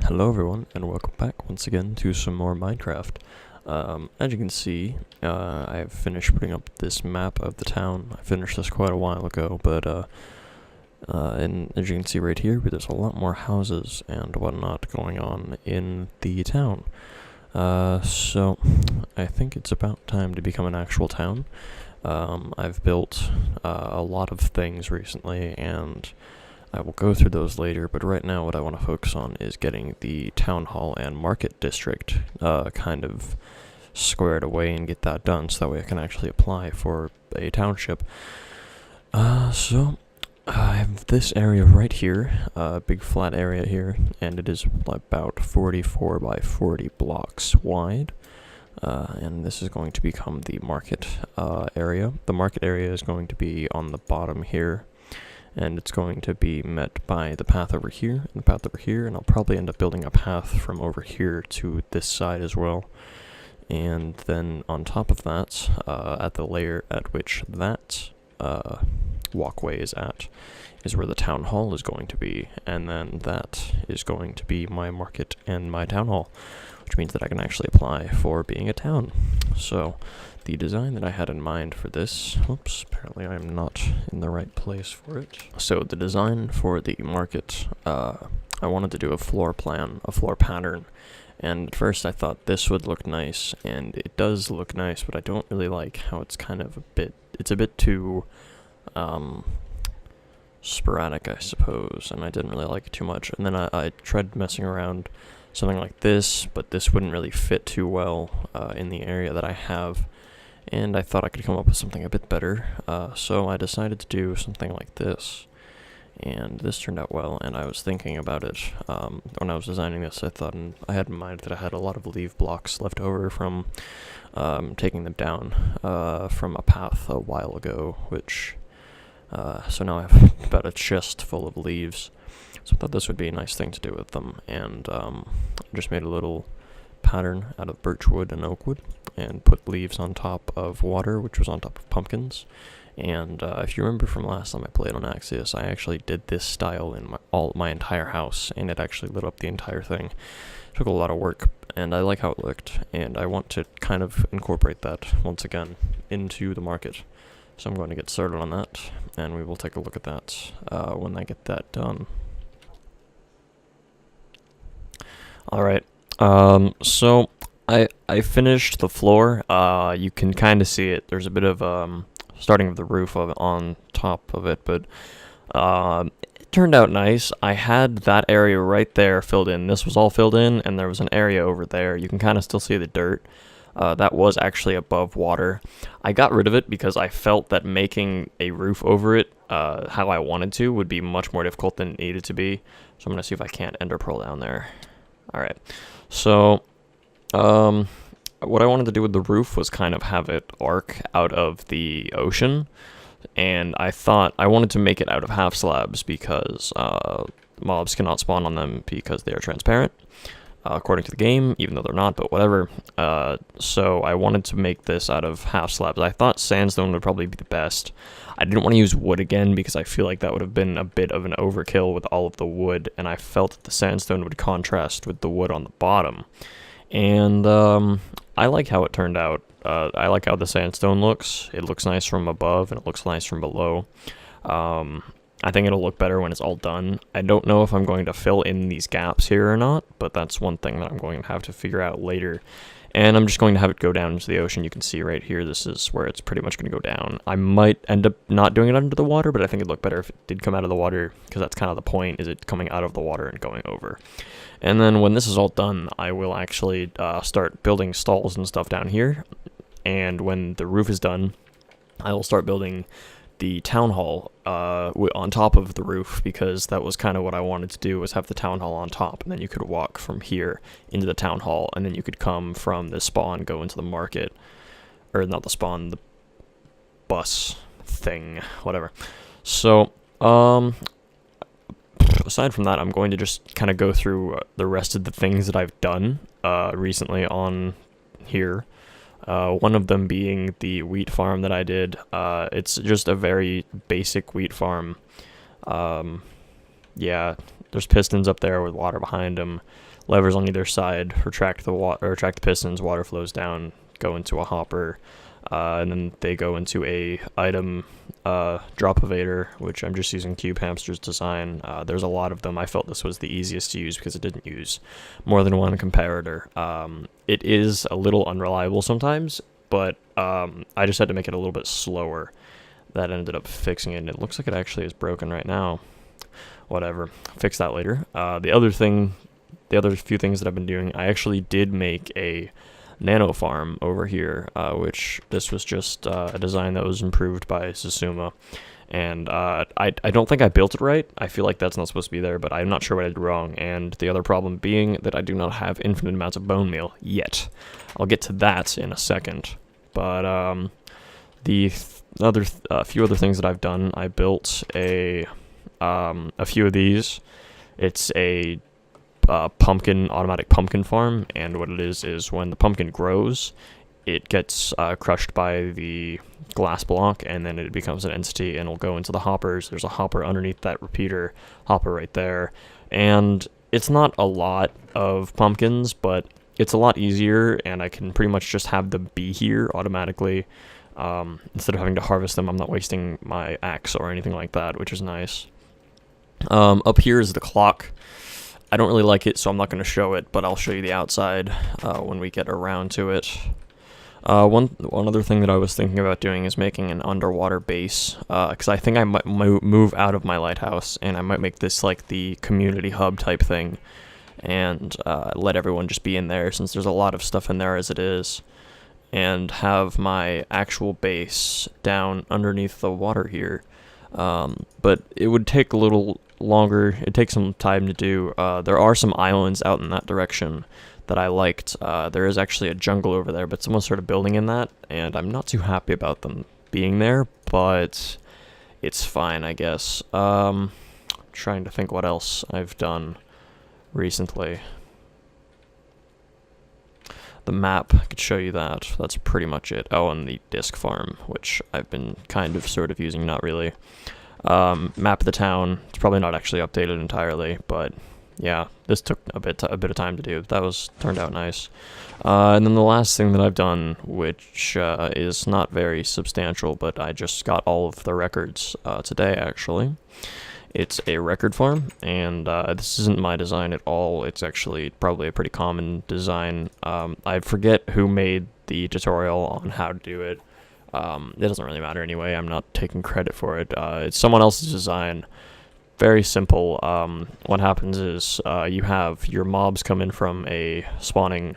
Hello everyone, and welcome back once again to some more Minecraft. As you can see, I've finished putting up this map of the town. I finished this quite a while ago, but and as you can see right here, there's a lot more houses and whatnot going on in the town. So I think it's about time to become an actual town. I've built a lot of things recently, and I will go through those later, but right now what I want to focus on is getting the town hall and market district kind of squared away and get that done, so that way I can actually apply for a township. So I have this area right here, a big flat area here, and it is about 44 by 40 blocks wide. And this is going to become the market area. The market area is going to be on the bottom here, and it's going to be met by the path over here and the path over here, and I'll probably end up building a path from over here to this side as well. And then on top of that, at the layer at which that walkway is at, is where the town hall is going to be, and then that is going to be my market and my town hall, which means that I can actually apply for being a town. So the design that I had in mind for this, oops, apparently I'm not in the right place for it. So the design for the market, I wanted to do a floor plan, a floor pattern, and at first I thought this would look nice, and it does look nice, but I don't really like how it's kind of it's a bit too, sporadic, I suppose, and I didn't really like it too much. And then I tried messing around something like this, but this wouldn't really fit too well in the area that I have, and I thought I could come up with something a bit better, so I decided to do something like this, and this turned out well. And I was thinking about it when I was designing this. I had in mind that I had a lot of leaf blocks left over from taking them down from a path a while ago, which so now I have about a chest full of leaves. So I thought this would be a nice thing to do with them, and I just made a little pattern out of birch wood and oak wood, and put leaves on top of water, which was on top of pumpkins. And if you remember from last time I played on Axius, I actually did this style in my entire house, and it actually lit up the entire thing. It took a lot of work, and I like how it looked, and I want to kind of incorporate that once again into the market. So I'm going to get started on that, and we will take a look at that when I get that done. Alright, so I finished the floor. You can kind of see it. There's a bit of starting of the roof on top of it, but it turned out nice. I had that area right there filled in. This was all filled in, and there was an area over there. You can kind of still see the dirt. That was actually above water. I got rid of it because I felt that making a roof over it how I wanted to would be much more difficult than it needed to be. So I'm going to see if I can't ender pearl down there. Alright, so what I wanted to do with the roof was kind of have it arc out of the ocean, and I thought I wanted to make it out of half slabs because mobs cannot spawn on them because they are transparent, according to the game, even though they're not, but whatever. So I wanted to make this out of half slabs. I thought sandstone would probably be the best. I didn't want to use wood again because I feel like that would have been a bit of an overkill with all of the wood, and I felt that the sandstone would contrast with the wood on the bottom. And I like how it turned out. I like how the sandstone looks. It looks nice from above, and it looks nice from below. I think it'll look better when it's all done. I don't know if I'm going to fill in these gaps here or not, but that's one thing that I'm going to have to figure out later. And I'm just going to have it go down into the ocean. You can see right here, this is where it's pretty much going to go down. I might end up not doing it under the water, but I think it'd look better if it did come out of the water, because that's kind of the point, is it coming out of the water and going over. And then when this is all done, I will actually start building stalls and stuff down here. And when the roof is done, I will start building the town hall on top of the roof, because that was kind of what I wanted to do, was have the town hall on top, and then you could walk from here into the town hall, and then you could come from the spawn, go into the market, or not the spawn, the bus thing, whatever. So aside from that, I'm going to just kind of go through the rest of the things that I've done recently on here. One of them being the wheat farm that I did. It's just a very basic wheat farm. Yeah, there's pistons up there with water behind them, levers on either side, retract the pistons, water flows down, go into a hopper, and then they go into a item drop evader, which I'm just using Cube Hamster's design. There's a lot of them. I felt this was the easiest to use because it didn't use more than one comparator. It is a little unreliable sometimes, but I just had to make it a little bit slower. That ended up fixing it, and it looks like it actually is broken right now. Whatever, fix that later. The other few things that I've been doing, I actually did make a nano farm over here, which this was just a design that was improved by Susuma. And I don't think I built it right. I feel like that's not supposed to be there, but I'm not sure what I did wrong. And the other problem being that I do not have infinite amounts of bone meal yet. I'll get to that in a second. But the few other things that I've done, I built a few of these. It's a automatic pumpkin farm, and what it is when the pumpkin grows, it gets crushed by the glass block, and then it becomes an entity, and it'll go into the hoppers. There's a hopper underneath that repeater hopper right there, and it's not a lot of pumpkins, but it's a lot easier, and I can pretty much just have them be here automatically. Instead of having to harvest them, I'm not wasting my axe or anything like that, which is nice. Up here is the clock. I don't really like it, so I'm not going to show it, but I'll show you the outside when we get around to it. One other thing that I was thinking about doing is making an underwater base, because I think I might move out of my lighthouse, and I might make this like the community hub type thing, and let everyone just be in there, since there's a lot of stuff in there as it is, and have my actual base down underneath the water here. But it would take a little longer. It takes some time to do. There are some islands out in that direction that I liked. There is actually a jungle over there, but someone started building in that, and I'm not too happy about them being there, but it's fine, I guess. Trying to think what else I've done recently. The map, I could show you that. That's pretty much it. Oh, and the disc farm, which I've been kind of sort of using, not really. Map of the town. It's probably not actually updated entirely, but yeah, this took a bit of time to do. That turned out nice. And then the last thing that I've done, which is not very substantial, but I just got all of the records today, actually. It's a record farm, and this isn't my design at all. It's actually probably a pretty common design. I forget who made the tutorial on how to do it. It doesn't really matter anyway. I'm not taking credit for it. It's someone else's design. Very simple. What happens is you have your mobs come in from a spawning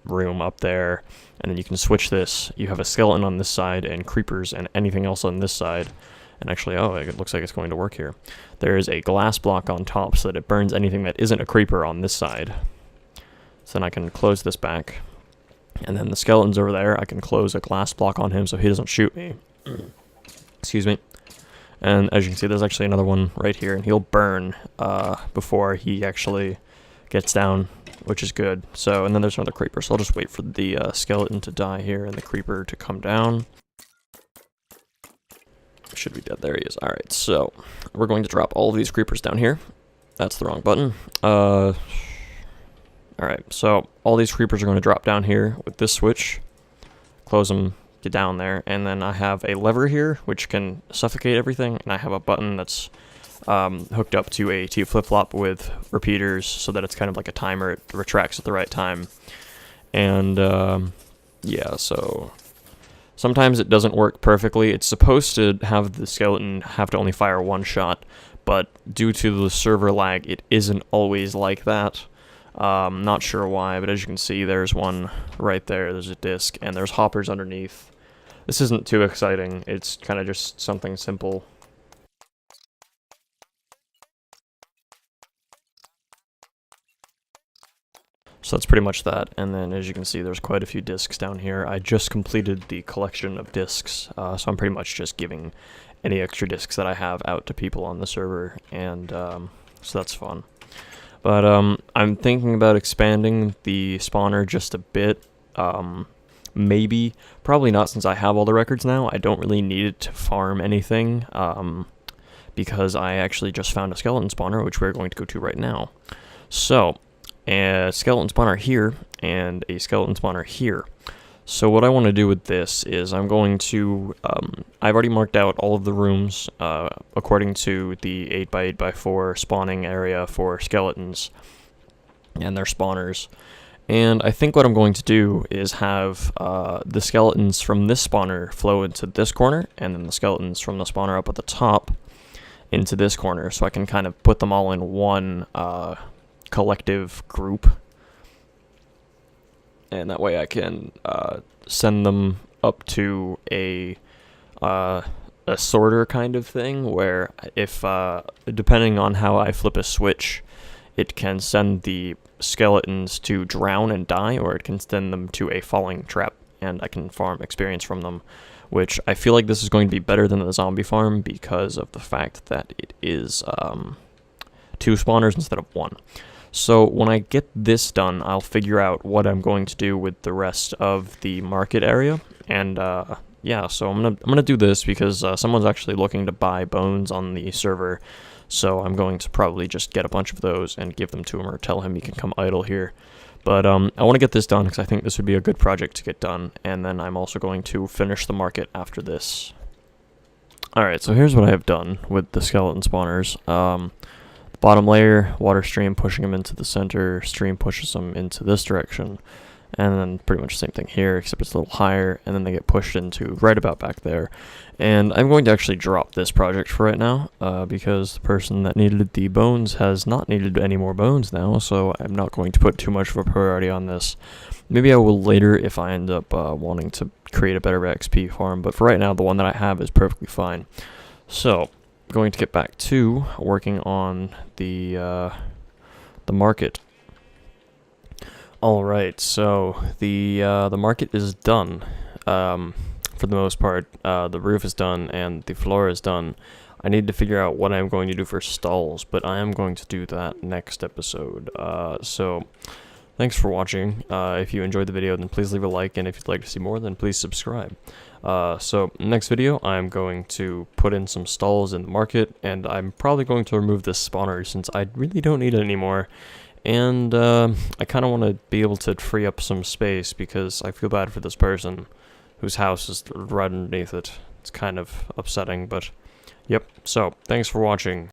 room up there, and then you can switch this. You have a skeleton on this side and creepers and anything else on this side. And actually, oh, it looks like it's going to work here. There is a glass block on top so that it burns anything that isn't a creeper on this side. So then I can close this back. And then the skeleton's over there. I can close a glass block on him so he doesn't shoot me. Excuse me. And as you can see, there's actually another one right here, and he'll burn before he actually gets down, which is good. So, and then there's another creeper, so I'll just wait for the skeleton to die here and the creeper to come down. Should be dead. There he is. Alright, so we're going to drop all of these creepers down here. That's the wrong button. Alright, so all these creepers are going to drop down here with this switch. Close them, get down there, and then I have a lever here which can suffocate everything, and I have a button that's hooked up to a T flip-flop with repeaters so that it's kind of like a timer. It retracts at the right time. And yeah, so sometimes it doesn't work perfectly. It's supposed to have the skeleton have to only fire one shot, but due to the server lag, it isn't always like that. Not sure why, but as you can see, there's one right there. There's a disc, and there's hoppers underneath. This isn't too exciting. It's kind of just something simple. So that's pretty much that, and then as you can see, there's quite a few discs down here. I just completed the collection of discs, so I'm pretty much just giving any extra discs that I have out to people on the server, and so that's fun. But I'm thinking about expanding the spawner just a bit. Maybe, probably not, since I have all the records now. I don't really need it to farm anything, because I actually just found a skeleton spawner, which we're going to go to right now. So, a skeleton spawner here, and a skeleton spawner here. So what I want to do with this is I'm going to, I've already marked out all of the rooms according to the 8x8x4 spawning area for skeletons and their spawners. And I think what I'm going to do is have the skeletons from this spawner flow into this corner, and then the skeletons from the spawner up at the top into this corner, so I can kind of put them all in one collective group. And that way I can send them up to a sorter kind of thing, where if, depending on how I flip a switch, it can send the skeletons to drown and die, or it can send them to a falling trap, and I can farm experience from them, which I feel like this is going to be better than the zombie farm because of the fact that it is 2 spawners instead of 1. So when I get this done, I'll figure out what I'm going to do with the rest of the market area, and yeah, so I'm gonna do this because someone's actually looking to buy bones on the server, so I'm going to probably just get a bunch of those and give them to him, or tell him he can come idle here. But I want to get this done because I think this would be a good project to get done, and then I'm also going to finish the market after this. Alright, so here's what I have done with the skeleton spawners. Bottom layer, water stream pushing them into the center, stream pushes them into this direction, and then pretty much the same thing here, except it's a little higher, and then they get pushed into right about back there. And I'm going to actually drop this project for right now, because the person that needed the bones has not needed any more bones now, so I'm not going to put too much of a priority on this. Maybe I will later if I end up wanting to create a better XP farm, but for right now, the one that I have is perfectly fine. So, going to get back to working on the market. All right, so the market is done for the most part. The roof is done and the floor is done. I need to figure out what I'm going to do for stalls, but I am going to do that next episode. So thanks for watching. If you enjoyed the video, then please leave a like, and if you'd like to see more, then please subscribe. So next video, I'm going to put in some stalls in the market, and I'm probably going to remove this spawner since I really don't need it anymore. And I kind of want to be able to free up some space because I feel bad for this person whose house is right underneath it. It's kind of upsetting, but yep. So thanks for watching.